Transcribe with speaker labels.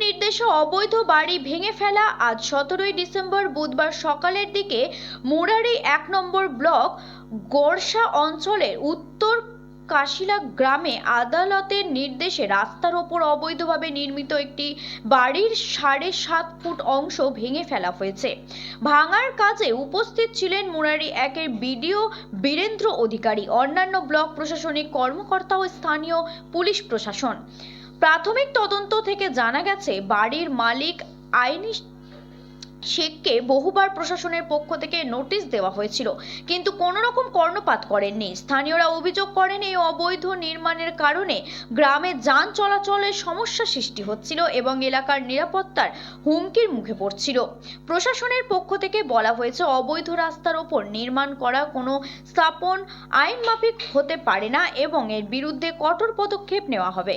Speaker 1: নির্দেশে অবৈধ বাড়ি ভেঙে ফেলা। আজ 17ই ডিসেম্বর বুধবার সকালের দিকে মুরারি 1 নম্বর ব্লক গোরসা অঞ্চলের উত্তর কাশিলা গ্রামে আদালতের নির্দেশে রাস্তার ওপর অবৈধভাবে নির্মিত একটি বাড়ির 7.5 ফুট অংশ ভেঙে ফেলা হয়েছে। ভাঙার কাজে উপস্থিত ছিলেন মুরারি 1-এর বিডিও বীরেন্দ্র অধিকারী, অন্যান্য ব্লক প্রশাসনিক কর্মকর্তা ও স্থানীয় পুলিশ প্রশাসন। প্রাথমিক তদন্ত থেকে জানা গেছে, বাড়ির মালিক আইনি শেখকে বহুবার প্রশাসনের পক্ষ থেকে নোটিশ দেওয়া হয়েছিল, কিন্তু কোনো রকম কর্ণপাত করেননি। স্থানীয়রা অভিযোগ করেন, এই অবৈধ নির্মাণের কারণে গ্রামে যান চলাচলের সমস্যা সৃষ্টি হচ্ছিল এবং এলাকার নিরাপত্তার হুমকির মুখে পড়ছিল। প্রশাসনের পক্ষ থেকে বলা হয়েছে, অবৈধ রাস্তার ওপর নির্মাণ করা কোনো স্থাপন আইনমাফিক হতে পারে না এবং এর বিরুদ্ধে কঠোর পদক্ষেপ নেওয়া হবে।